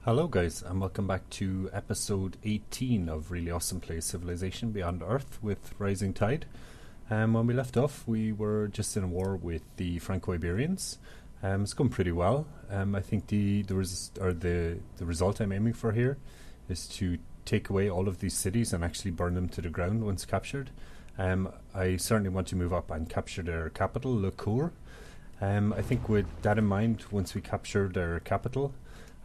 Hello guys, and welcome back to episode 18 of Really Awesome Plays Civilization Beyond Earth with Rising Tide. When we left off, we were just in a war with the Franco-Iberians. It's going pretty well. I think the result I'm aiming for here is to take away all of these cities and actually burn them to the ground once captured. I certainly want to move up and capture their capital, Licour. I think with that in mind, once we capture their capital,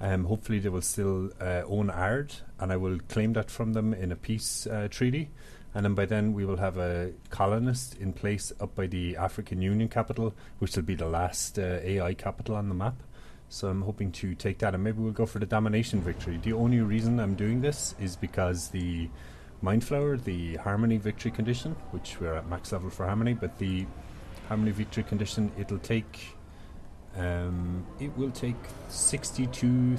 hopefully they will still own Ard, and I will claim that from them in a peace treaty. And then by then we will have a colonist in place up by the African Union capital, which will be the last AI capital on the map. So I'm hoping to take that, and maybe we'll go for the domination victory. The only reason I'm doing this is because the Mindflower, the Harmony victory condition, which we're at max level for Harmony, but the Harmony victory condition, it will take 62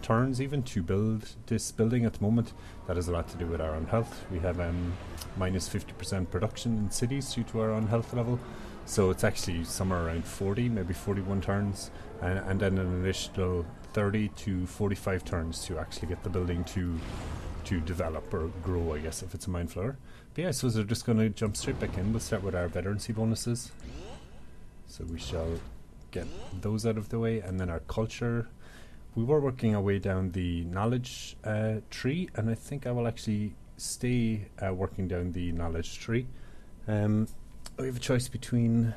turns even to build this building at the moment. That has a lot to do with our unhealth. We have minus 50% production in cities due to our unhealth level, so it's actually somewhere around 40, maybe 41 turns, and then an additional 30 to 45 turns to actually get the building to develop or grow, I guess, if it's a mind flower. But yeah, I suppose we're just going to jump straight back in. We'll start with our veterancy bonuses. So we shall get those out of the way, and then our culture. We were working our way down the knowledge tree, and I think I will actually stay working down the knowledge tree. We have a choice between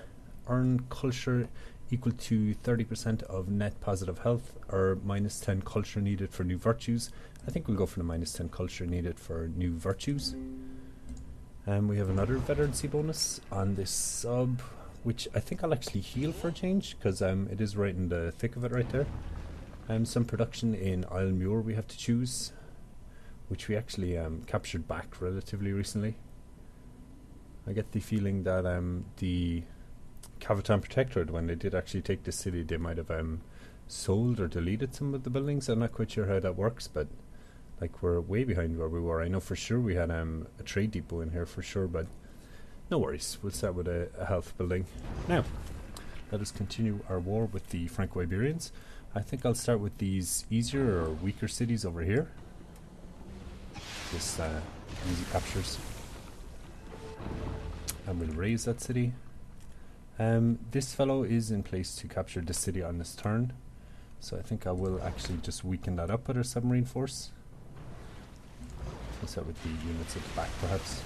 earn culture equal to 30% of net positive health or minus 10 culture needed for new virtues. I think we'll go for the minus 10 culture needed for new virtues. We have another veterancy bonus on this sub, which I think I'll actually heal for a change, because it is right in the thick of it right there. Some production in Isle Muir we have to choose, which we actually captured back relatively recently. I get the feeling that the Cavitan Protectorate, when they did actually take the city, they might have sold or deleted some of the buildings. I'm not quite sure how that works, but like we're way behind where we were. I know for sure we had a trade depot in here for sure, but no worries, we'll start with a health building. Now, let us continue our war with the Franco-Iberians. I think I'll start with these easier or weaker cities over here. Just easy captures. And we'll raise that city. This fellow is in place to capture the city on this turn, so I think I will actually just weaken that up with our submarine force. We'll start with the units at the back perhaps.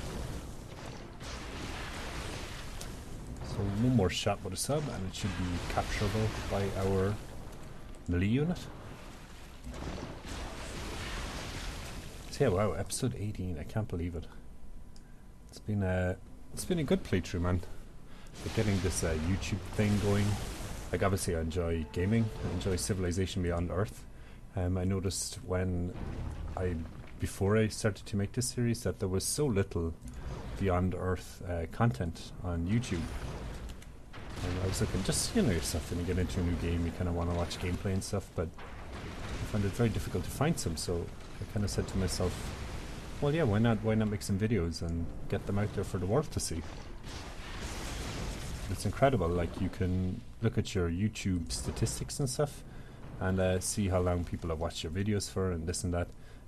So one more shot with a sub and it should be capturable by our melee unit. So yeah, wow, episode 18, I can't believe it. It's been a good playthrough, man. But getting this YouTube thing going, like obviously I enjoy gaming, I enjoy Civilization Beyond Earth. I noticed before I started to make this series that there was so little Beyond Earth content on YouTube. And I was looking, just, you know yourself, when you get into a new game, you kind of want to watch gameplay and stuff, but I found it very difficult to find some, so I kind of said to myself, well yeah, why not make some videos and get them out there for the world to see. It's incredible, like you can look at your YouTube statistics and stuff and see how long people have watched your videos for and this and that.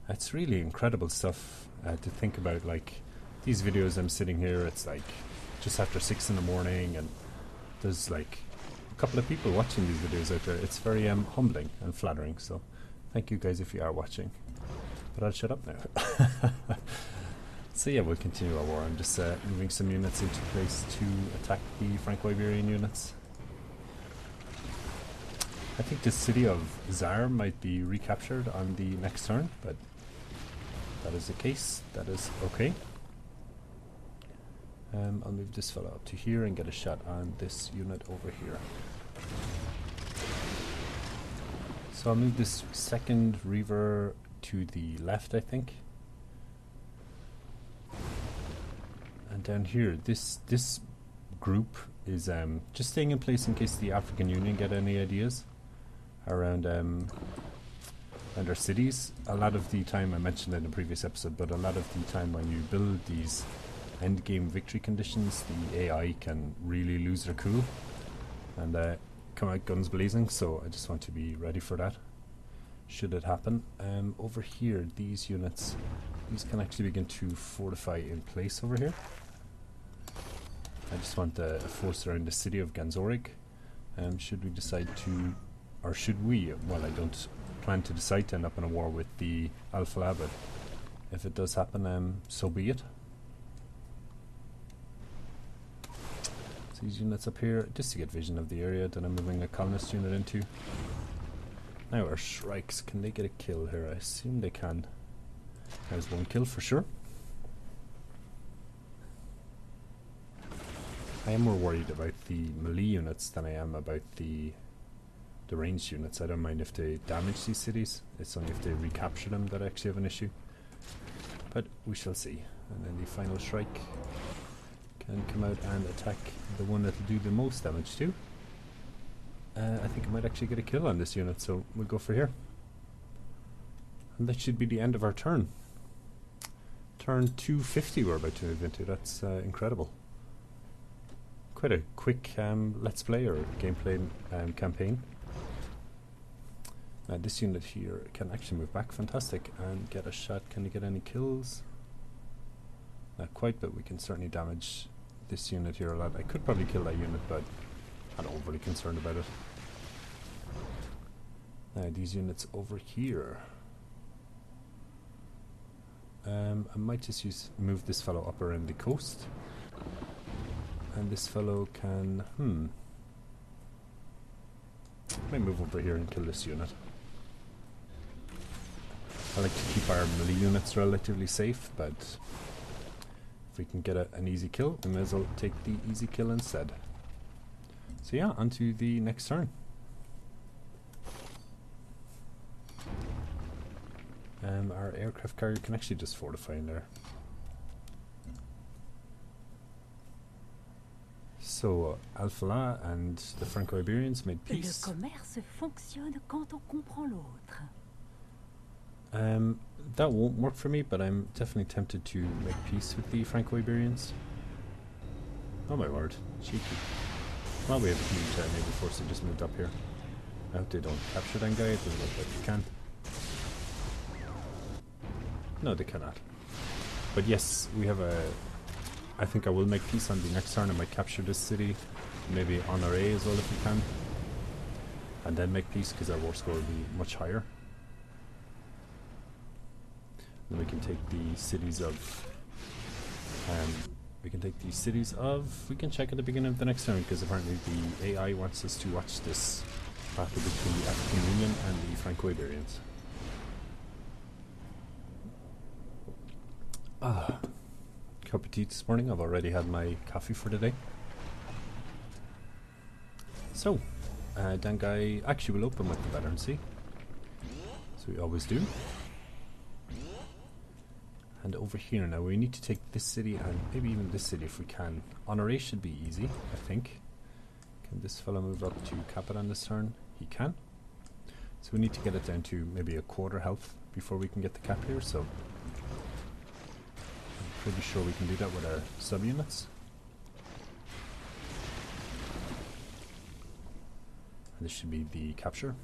It's really incredible stuff to think about. Like these videos, I'm sitting here, it's like just after 6 in the morning, and there's like a couple of people watching these videos out there. It's very humbling and flattering, so thank you guys if you are watching. But I'll shut up now. So yeah, we'll continue our war. I'm just moving some units into place to attack the Franco-Iberian units. I think the city of Zar might be recaptured on the next turn, but that is the case. That is okay. I'll move this fellow up to here and get a shot on this unit over here. So I'll move this second Reaver to the left, I think. And down here, this group is just staying in place in case the African Union get any ideas around our cities. A lot of the time, I mentioned in the previous episode, but a lot of the time when you build these endgame victory conditions, the AI can really lose their cool and come out guns blazing, so I just want to be ready for that. should it happen. Over here, these units, these can actually begin to fortify in place over here. I just want a force around the city of Ganzorig. Should we decide to, or should we, well, I don't plan to decide to end up in a war with the Alpha Lab, but if it does happen, so be it. So these units up here, just to get vision of the area that I'm moving a colonist unit into. Now our Shrikes, can they get a kill here? I assume they can. There's one kill for sure. I am more worried about the melee units than I am about the ranged units. I don't mind if they damage these cities. It's only if they recapture them that I actually have an issue. But we shall see. And then the final Shrike can come out and attack the one that will do the most damage to. I think I might actually get a kill on this unit, so we'll go for here. And that should be the end of our turn. Turn 250 we're about to move into. That's incredible. Quite a quick let's play or gameplay campaign. This unit here can actually move back, fantastic, and get a shot. Can you get any kills? Not quite, but we can certainly damage this unit here a lot. I could probably kill that unit, but I'm not overly concerned about it. These units over here. I might just move this fellow up around the coast. And this fellow can, I might move over here and kill this unit. I like to keep our melee units relatively safe, but if we can get an easy kill, we may as well take the easy kill instead. So yeah, on to the next turn. Our aircraft carrier can actually just fortify in there. So, Alpha and the Franco-Iberians made peace. Le commerce fonctionne quand on comprend l'autre. That won't work for me, but I'm definitely tempted to make peace with the Franco-Iberians. Oh my word, cheeky. Well, we have a huge naval force that just moved up here. I hope they don't capture that guy. It doesn't look like they can. No, they cannot. But yes, we have a... I think I will make peace on the next turn. I might capture this city, maybe honor A as well if we can, and then make peace because our war score will be much higher. Then we can take the cities of. We can check at the beginning of the next turn because apparently the AI wants us to watch this battle between the African Union and the Franco-Iberians. Cup of tea this morning. I've already had my coffee for the day. So, Dangai actually will open with the veteran sea. So we always do. And over here now, we need to take this city and maybe even this city if we can. Honore should be easy, I think. Can this fellow move up to cap it on this turn? He can. So we need to get it down to maybe a quarter health before we can get the cap here, so pretty sure we can do that with our subunits. And this should be the capture.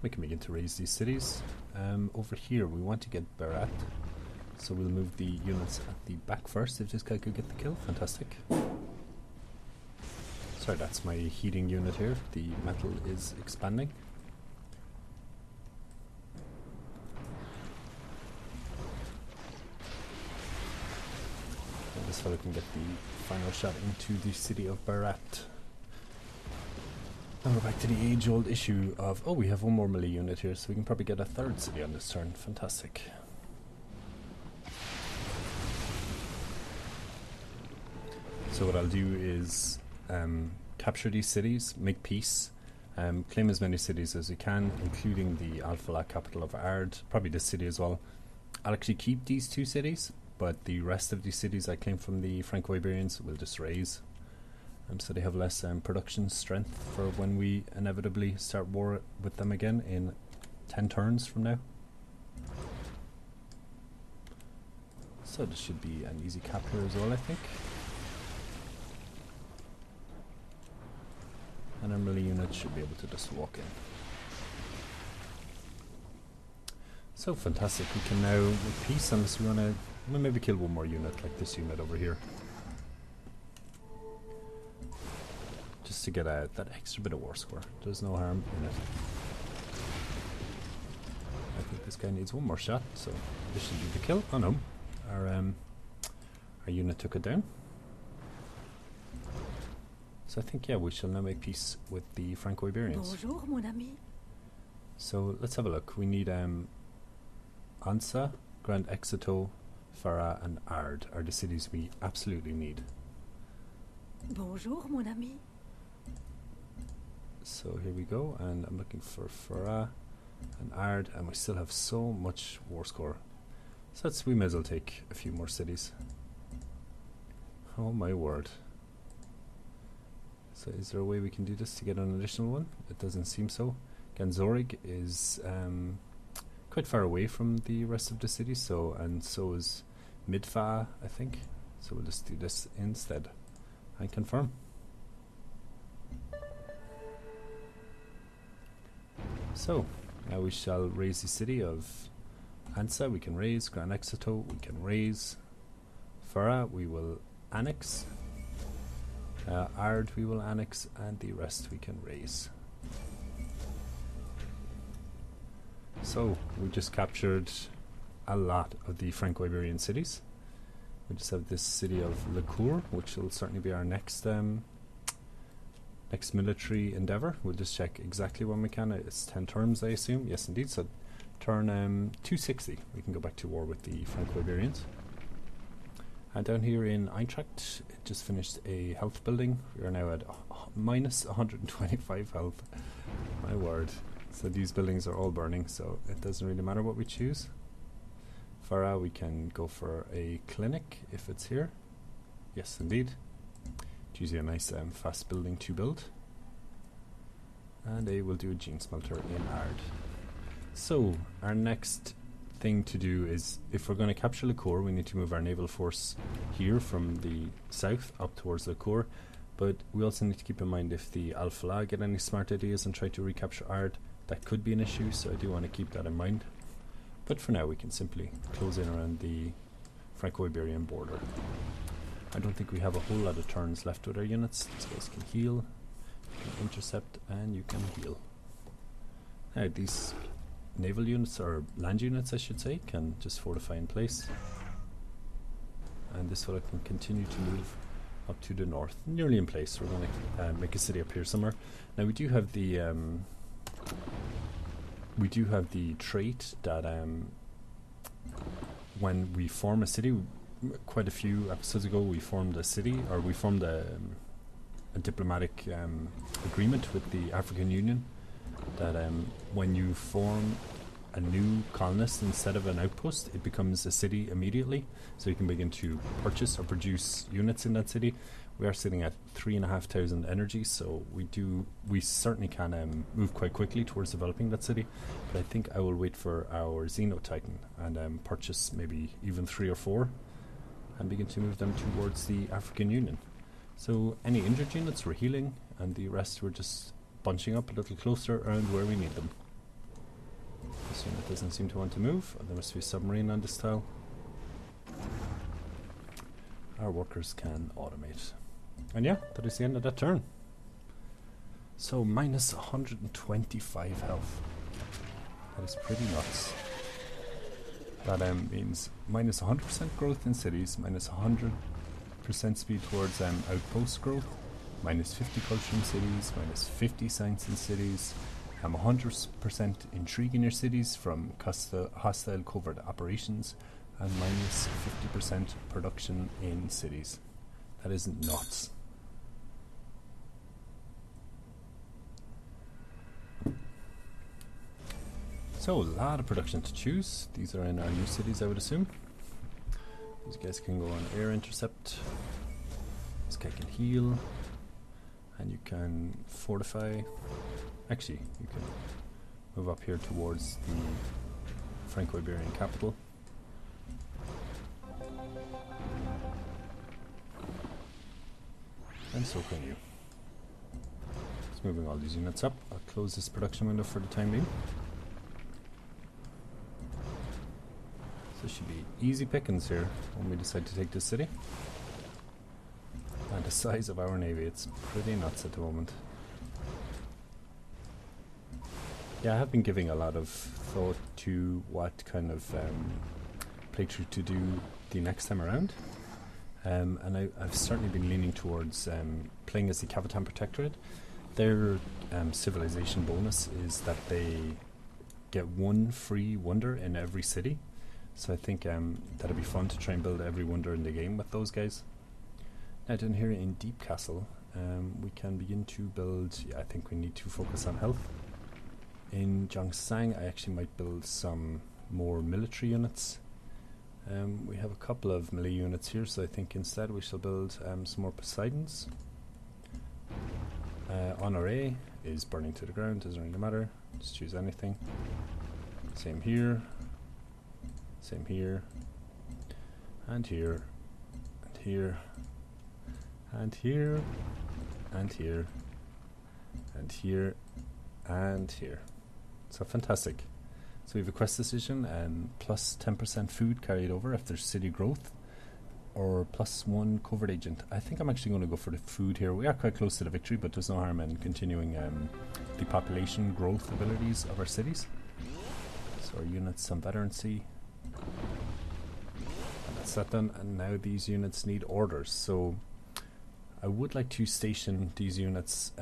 We can begin to raise these cities. Over here we want to get Berat, so we'll move the units at the back first. If this guy could get the kill, fantastic. Sorry, that's my heating unit here. The metal is expanding. This fellow can get the final shot into the city of Berat. Now we're back to the age-old issue of, oh, we have one more melee unit here, so we can probably get a third city on this turn. Fantastic. So what I'll do is capture these cities, make peace, claim as many cities as we can, including the Alpha capital of Ard, probably this city as well. I'll actually keep these two cities, but the rest of these cities I claim from the Franco-Iberians will just raise. So they have less production strength for when we inevitably start war with them again in 10 turns from now. So this should be an easy cap here as well, I think. And our melee unit should be able to just walk in. So fantastic, we can now, with peace, unless we want to, we'll maybe kill one more unit, like this unit over here. Just to get that extra bit of war score. There's no harm in it. I think this guy needs one more shot, so this should be the kill. Oh no, our unit took it down. So I think, yeah, we shall now make peace with the Franco-Iberians. Bonjour, mon ami. So let's have a look. We need Ansa, Grand Exeto, Farah and Ard are the cities we absolutely need. Bonjour, mon ami. So here we go, and I'm looking for Farah and Ard, and we still have so much war score. So we may as well take a few more cities. Oh my word. So is there a way we can do this to get an additional one? It doesn't seem so. Ganzorig is quite far away from the rest of the city, and so is Midfa, I think. So we'll just do this instead and confirm. So now we shall raise the city of Ansa. We can raise Gran Exeto. We can raise Farah. We will annex. Ard we will annex, and the rest we can raise. So we just captured a lot of the Franco-Iberian cities. We just have this city of Licour, which will certainly be our next next military endeavour. We'll just check exactly when we can. It's 10 turns, I assume. Yes, indeed. So turn 260, we can go back to war with the Franco-Iberians. And down here in Eintracht, it just finished a health building. We are now at minus 125 health. My word. So these buildings are all burning, so it doesn't really matter what we choose. Farah, we can go for a clinic if it's here. Yes, indeed. It's usually a nice fast building to build. And we'll do a gene smelter in Ard. So our next thing to do is, if we're going to capture Licour, we need to move our naval force here from the south up towards Licour. But we also need to keep in mind, if the Al-Falah get any smart ideas and try to recapture Ard, that could be an issue, so I do want to keep that in mind. But for now we can simply close in around the Franco-Iberian border. I don't think we have a whole lot of turns left with our units. These guys can heal, you can intercept, and you can heal. Now these naval units, or land units I should say, can just fortify in place. And this way I can continue to move up to the north. Nearly in place. We're going to make a city up here somewhere. Now we do have the trait that when we form a city, quite a few episodes ago we formed a city, or we formed a diplomatic agreement with the African Union, that when you form a new colonist instead of an outpost, it becomes a city immediately, so you can begin to purchase or produce units in that city. We are sitting at 3,500 energy, so we certainly can move quite quickly towards developing that city. But I think I will wait for our Xeno Titan and purchase maybe even 3 or 4 and begin to move them towards the African Union. So any injured units we're healing, and the rest we're just bunching up a little closer around where we need them. This unit doesn't seem to want to move. There must be a submarine on this tile. Our workers can automate. And yeah, that is the end of that turn. So minus 125 health. That is pretty nuts. That means minus 100% growth in cities, minus 100% speed towards outpost growth, minus 50 culture in cities, minus 50 science in cities, 100% intrigue in your cities from hostile covert operations, and minus 50% production in cities. That is nuts. So a lot of production to choose. These are in our new cities, I would assume. These guys can go on air intercept. This guy can heal. And you can fortify. Actually, you can move up here towards the Franco-Iberian capital. And so can you. So moving all these units up. I'll close this production window for the time being. So it should be easy pickings here when we decide to take this city. And the size of our navy, it's pretty nuts at the moment. Yeah, I have been giving a lot of thought to what kind of playthrough to do the next time around. And I've certainly been leaning towards playing as the Cavatan Protectorate. Their civilization bonus is that they get one free wonder in every city. So I think that'll be fun to try and build every wonder in the game with those guys. Now down here in Deep Castle, we can begin to build, I think we need to focus on health. In Zhongsang, I actually might build some more military units. We have a couple of melee units here, so I think instead we shall build some more Poseidons. Honor A is burning to the ground, doesn't really matter, just choose anything. Same here, same here, and here, and here, and here, and here, and here, and here. So fantastic. So we have a quest decision, plus 10% food carried over if there's city growth, or plus 1 covert agent. I think I'm actually going to go for the food here. We are quite close to the victory, but there's no harm in continuing the population growth abilities of our cities. So our units, some veterancy. And that's that done, and now these units need orders. So I would like to station these units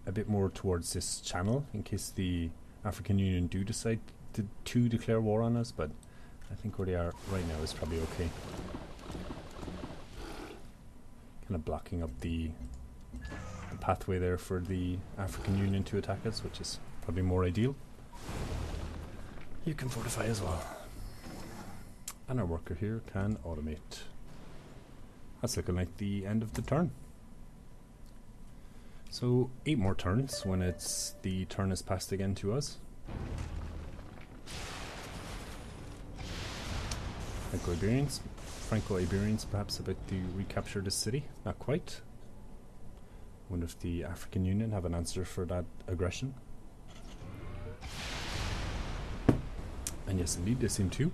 a bit more towards this channel in case the African Union do decide to declare war on us, but I think where they are right now is probably okay. Kind of blocking up the pathway there for the African Union to attack us, which is probably more ideal. You can fortify as well. And our worker here can automate. That's looking like the end of the turn. So 8 more turns when the turn is passed again to us. Franco-Iberians perhaps about to recapture the city. Not quite. Wonder if the African Union have an answer for that aggression. And yes, indeed, they seem to.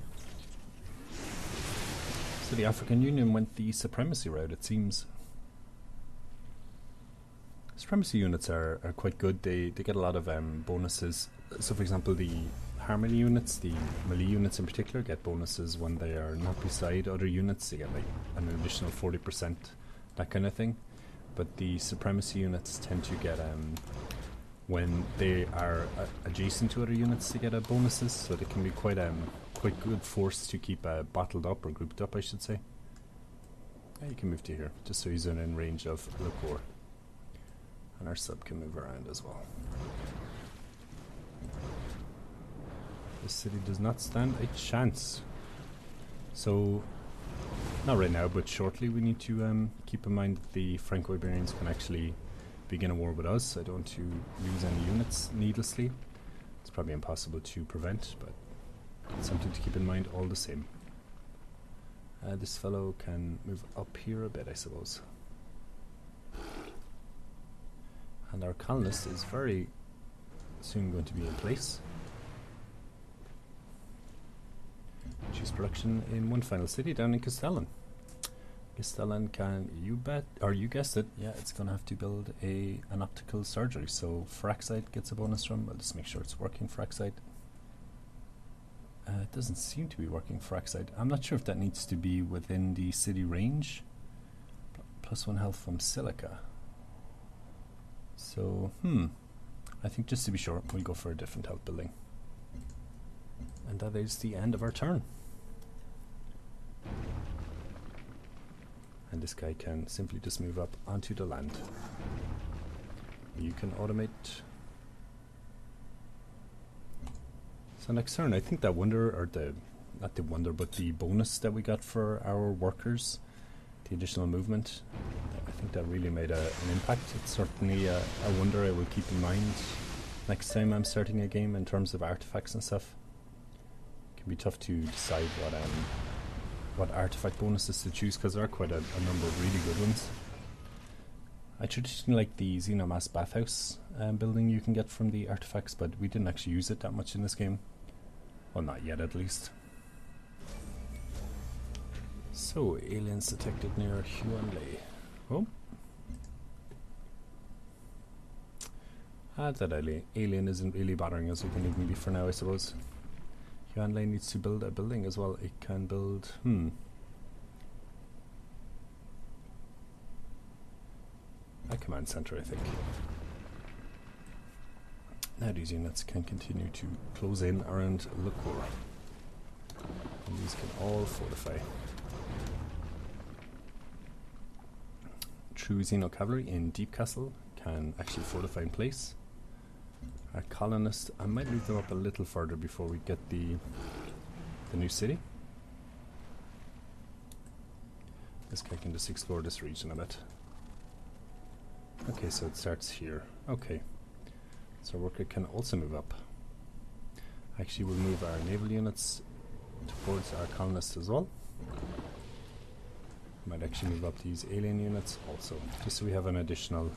So the African Union went the Supremacy route, it seems. Supremacy units are quite good. They get a lot of bonuses. So for example, the Harmony units, the melee units in particular, get bonuses when they are not beside other units. They get like an additional 40%, that kind of thing. But the Supremacy units tend to get when they are adjacent to other units, they get bonuses. So they can be quite good force to keep bottled up, or grouped up I should say. Yeah, you can move to here just so he's in range of Liquor. And our sub can move around as well. This city does not stand a chance. So, not right now, but shortly we need to keep in mind that the Franco-Iberians can actually begin a war with us. I don't want to lose any units needlessly. It's probably impossible to prevent, but it's something to keep in mind all the same. This fellow can move up here a bit, I suppose. And our colonist is very soon going to be in place. Choose production in one final city down in Castellan. Castellan can, you bet, or you guessed it, yeah, it's going to have to build an optical surgery. So Fraxite gets a bonus from, I'll just make sure it's working Fraxite. It doesn't seem to be working Fraxite. I'm not sure if that needs to be within the city range. Plus 1 health from Silica. So, I think just to be sure, we'll go for a different health building. And that is the end of our turn. And this guy can simply just move up onto the land. You can automate. So next turn, I think that wonder, or not the wonder, but the bonus that we got for our workers, the additional movement, I think that really made an impact. It's certainly a wonder I will keep in mind next time I'm starting a game in terms of artifacts and stuff. It can be tough to decide what artifact bonuses to choose, because there are quite a number of really good ones. I traditionally like the Xenomass bathhouse building you can get from the artifacts, but we didn't actually use it that much in this game. Well, not yet at least. So, aliens detected near Huanlei. Oh. That alien isn't really bothering us. We can even leave for now, I suppose. Huanlei needs to build a building as well. It can build... a command center, I think. Now these units can continue to close in around Lukur. And these can all fortify. True Xeno cavalry in Deep Castle can actually fortify in place. Our colonists, I might move them up a little further before we get the new city. This guy can just explore this region a bit. Okay, so it starts here. Okay. So our worker can also move up. Actually, we'll move our naval units towards our colonists as well. Might actually move up these alien units also, just so we have an additional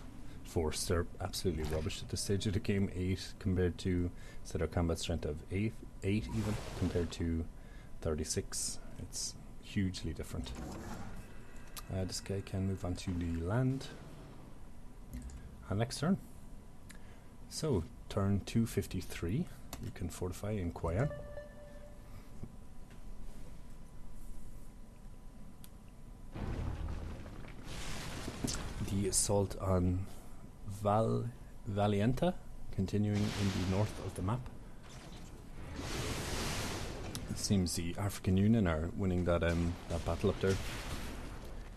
force. They're absolutely rubbish at this stage of the game. 8 compared to, instead of combat strength of 8 even, compared to 36. It's hugely different. This guy can move on to the land. And next turn. So, turn 253, you can fortify in Kwayan. The assault on Valienta, continuing in the north of the map. It seems the African Union are winning that battle up there.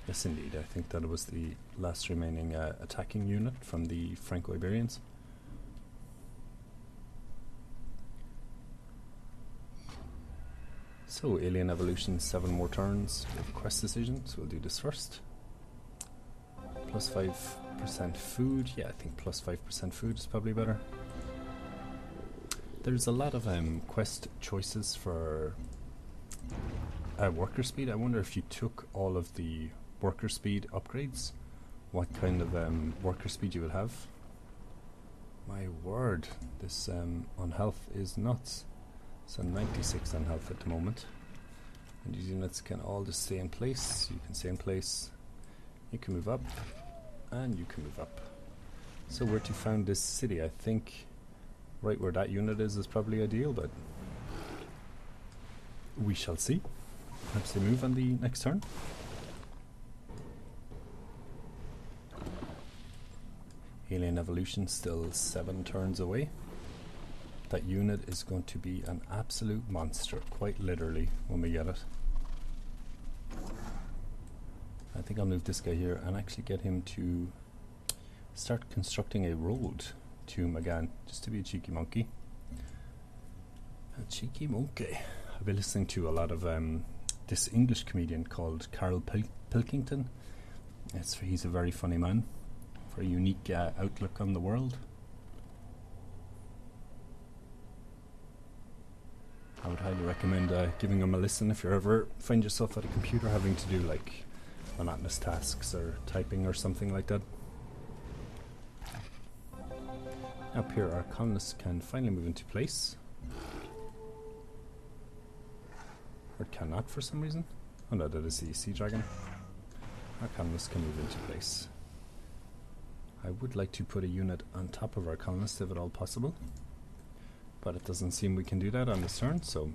Yes, indeed. I think that it was the last remaining attacking unit from the Franco-Iberians. So, Alien Evolution, 7 more turns with quest decisions. We'll do this first. Plus 5% food. Yeah, I think plus 5% food is probably better. There's a lot of quest choices for worker speed. I wonder if you took all of the worker speed upgrades, what kind of worker speed you would have. My word, this on health is nuts. So 96 on health at the moment. And these units can all just stay in place. You can stay in place. You can move up. And you can move up. So where to found this city? I think right where that unit is probably ideal, but we shall see. Perhaps they move on the next turn. Alien Evolution still 7 turns away. That unit is going to be an absolute monster, quite literally, when we get it. I think I'll move this guy here and actually get him to start constructing a road to Magan, just to be a cheeky monkey. A cheeky monkey. I've been listening to a lot of this English comedian called Carl Pilkington. He's a very funny man, very unique outlook on the world. I would highly recommend giving him a listen if you ever find yourself at a computer having to do like monotonous tasks or typing or something like that. Up here our colonists can finally move into place. Or cannot for some reason. Oh no, that is the sea dragon. Our colonists can move into place. I would like to put a unit on top of our colonists if at all possible, but it doesn't seem we can do that on this turn, so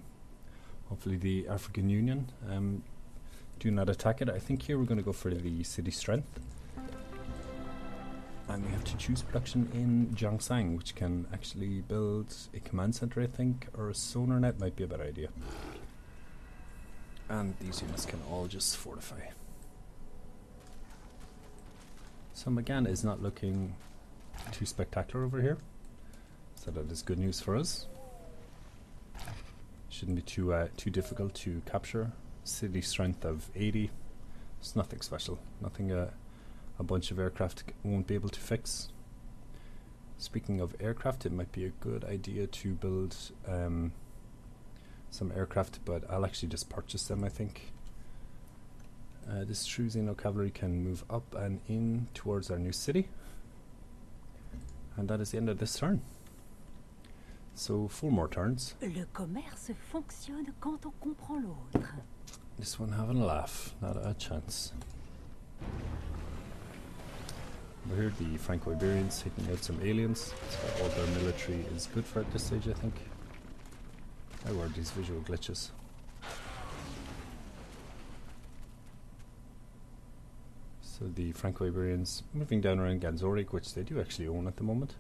hopefully the African Union do not attack it. I think here we're going to go for the city strength, and we have to choose production in Zhongshan, which can actually build a command center, I think, or a sonar net might be a better idea. And these units can all just fortify. So Magan is not looking too spectacular over here, so that is good news for us. Shouldn't be too difficult to capture. City strength of 80. It's nothing special. Nothing a bunch of aircraft won't be able to fix. Speaking of aircraft, it might be a good idea to build some aircraft, but I'll actually just purchase them, I think. This true Xeno cavalry can move up and in towards our new city. And that is the end of this turn. So 4 more turns. Le commerce fonctionne quand on comprend l'autre. This one having a laugh, not a chance. Over here, the Franco-Iberians taking out some aliens, so all their military is good for at this stage, I think. How are these visual glitches? So the Franco-Iberians moving down around Ganzorik, which they do actually own at the moment.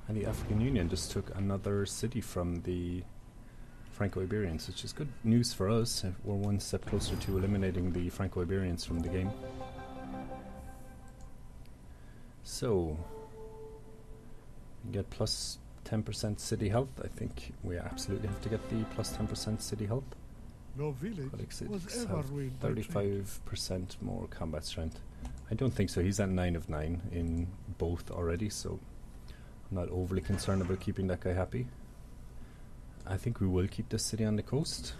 And the African Union just took another city from the Franco-Iberians, which is good news for us. We're one step closer to eliminating the Franco-Iberians from the game. So, we get plus 10% city health. I think we absolutely have to get the plus 10% city health. No village was ever ruined by 35% more combat strength. I don't think so. He's at 9 of 9 in both already, so I'm not overly concerned about keeping that guy happy. I think we will keep this city on the coast.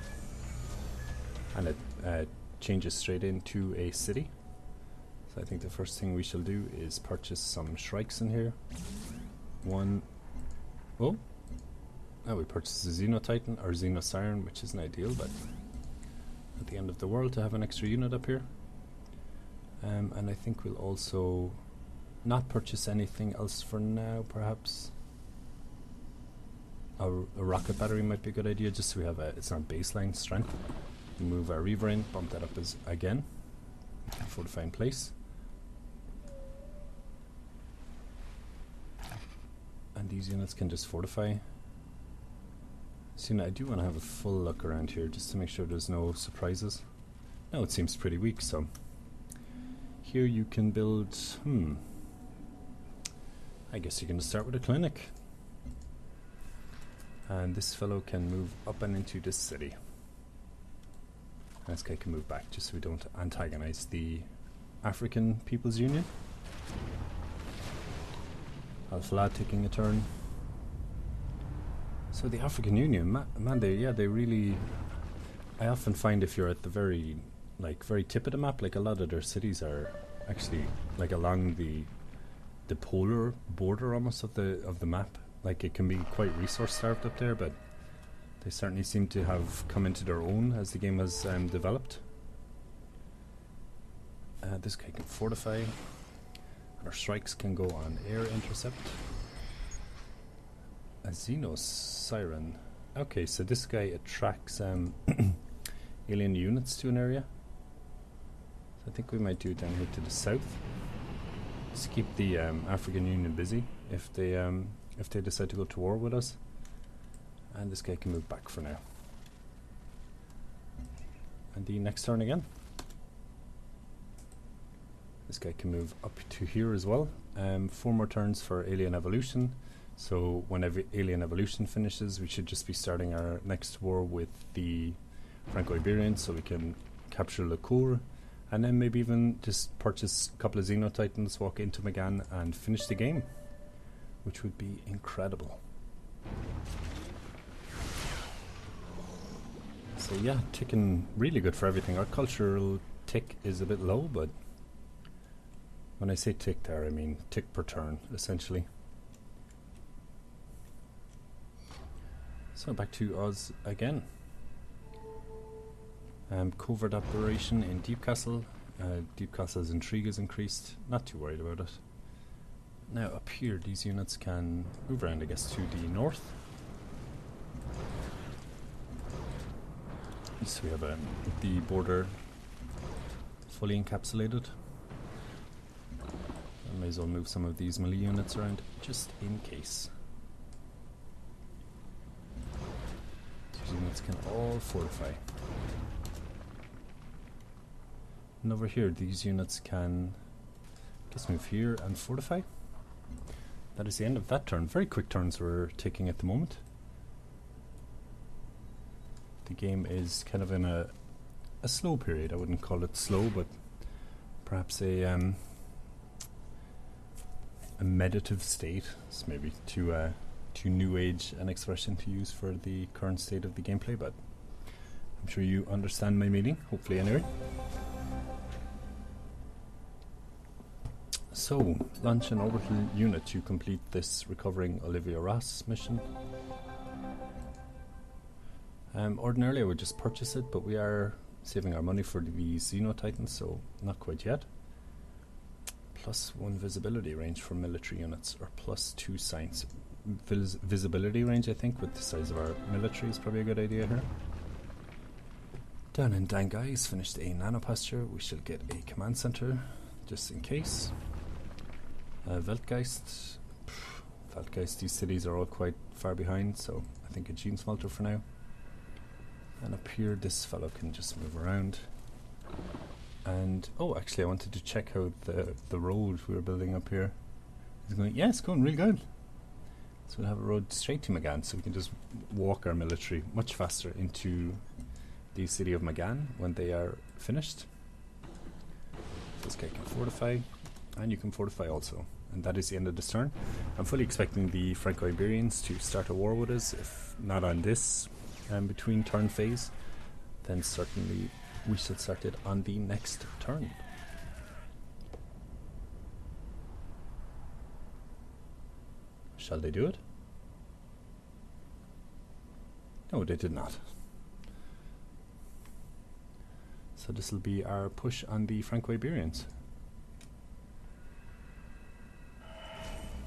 And it changes straight into a city. So I think the first thing we shall do is purchase some shrikes in here. One. Oh! Now we purchase a Xenotitan or Xenosiren, which isn't ideal, but at the end of the world to have an extra unit up here. And I think we'll also not purchase anything else for now, perhaps. A rocket battery might be a good idea, just so we have it's our baseline strength. Move our Reaver in, bump that up as again. Fortify in place. And these units can just fortify. So I do want to have a full look around here just to make sure there's no surprises. Now it seems pretty weak, so here you can build, I guess you can start with a clinic. And this fellow can move up and into this city. And this guy can move back just so we don't antagonize the African People's Union. Al-Falad taking a turn. So the African Union, man, they really. I often find if you're at the very tip of the map, like a lot of their cities are actually like along the polar border almost of the map. Like it can be quite resource starved up there, but they certainly seem to have come into their own as the game has developed. This guy can fortify. Our strikes can go on air intercept. A Xenosiren. Okay, so this guy attracts alien units to an area. So I think we might do it down here to the south. Just keep the African Union busy if they decide to go to war with us. And this guy can move back for now. And the next turn again. This guy can move up to here as well. 4 more turns for Alien Evolution. So whenever Alien Evolution finishes, we should just be starting our next war with the Franco-Iberians, so we can capture Le Cour, and then maybe even just purchase a couple of Xenotitans, walk into Magan, and finish the game, which would be incredible. So yeah, ticking really good for everything. Our cultural tick is a bit low, but when I say tick there, I mean tick per turn, essentially. So back to Oz again. Covert operation in Deep Castle. Deep Castle's intrigue is increased. Not too worried about it. Now up here, these units can move around, I guess, to the north. So we have the border fully encapsulated. I may as well move some of these melee units around just in case. These units can all fortify. And over here, these units can just move here and fortify. That is the end of that turn. Very quick turns we're taking at the moment. The game is kind of in a slow period. I wouldn't call it slow, but perhaps a meditative state. It's maybe too new age an expression to use for the current state of the gameplay, but I'm sure you understand my meaning, hopefully anyway. So, launch an orbital unit to complete this recovering Olivia Ross mission. Ordinarily I would just purchase it, but we are saving our money for the Xenotitans, so not quite yet. +1 visibility range for military units, or +2 science. Visibility range, I think, with the size of our military is probably a good idea here. Down in Dangai's finished a nanoposture. We shall get a command center, just in case. Weltgeist, these cities are all quite far behind, so I think a gene smelter for now. And up here, this fellow can just move around. And, oh, actually I wanted to check how the road we were building up here is going. Yeah, it's going really good. So we'll have a road straight to Magan, so we can just walk our military much faster into the city of Magan when they are finished. So this guy can fortify, and you can fortify also. And that is the end of this turn. I'm fully expecting the Franco-Iberians to start a war with us, if not on this between turn phase, then certainly we should start it on the next turn. Shall they do it? No, they did not. So this will be our push on the Franco-Iberians.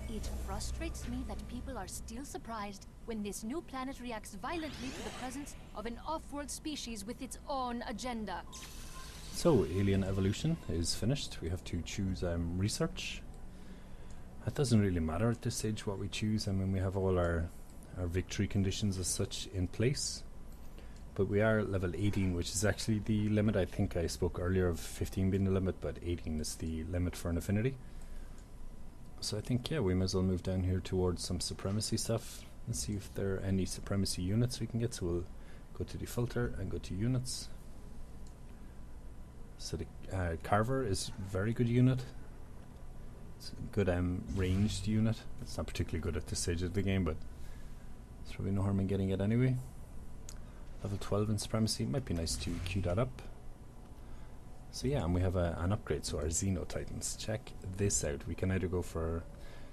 It frustrates me that people are still surprised when this new planet reacts violently to the presence of an off-world species with its own agenda. So, alien evolution is finished. We have to choose research. It doesn't really matter at this stage what we choose. I mean, we have all our victory conditions as such in place. But we are level 18, which is actually the limit. I think I spoke earlier of 15 being the limit, but 18 is the limit for an affinity. So I think, yeah, we may as well move down here towards some Supremacy stuff. Let's see if there are any Supremacy units we can get. So we'll go to the filter and go to units. So the Carver is a very good unit. It's a good ranged unit. It's not particularly good at this stage of the game, but there's probably no harm in getting it anyway. Level 12 in Supremacy. Might be nice to queue that up. So yeah, and we have an upgrade, so our Xenotitans. Check this out. We can either go for...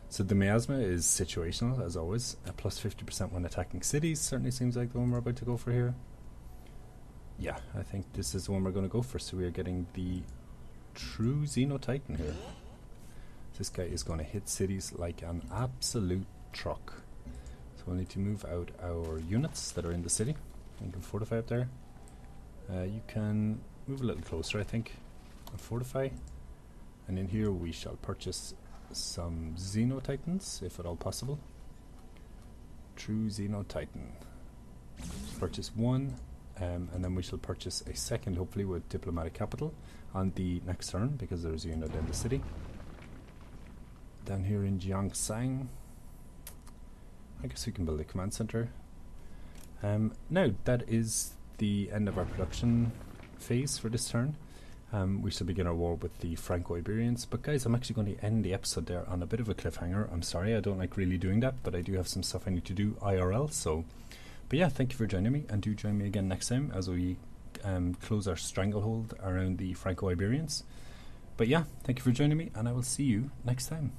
So the miasma is situational, as always. Plus 50% when attacking cities. Certainly seems like the one we're about to go for here. Yeah, I think this is the one we're going to go for. So we are getting the true Xenotitan here. This guy is going to hit cities like an absolute truck. So we'll need to move out our units that are in the city. You can fortify up there. You can move a little closer, I think, and fortify. And in here we shall purchase some Xenotitans, if at all possible. True Xenotitan. Purchase one, and then we shall purchase a second, hopefully with diplomatic capital, on the next turn, because there's a unit in the city. Down here in Jiangshan, I guess we can build a command center. Now, that is the end of our production phase for this turn. We shall begin our war with the Franco-Iberians. But guys, I'm actually going to end the episode there on a bit of a cliffhanger. I'm sorry, I don't like really doing that, but I do have some stuff I need to do IRL. So, but yeah, thank you for joining me, and do join me again next time as we close our stranglehold around the Franco-Iberians. But yeah, thank you for joining me, and I will see you next time.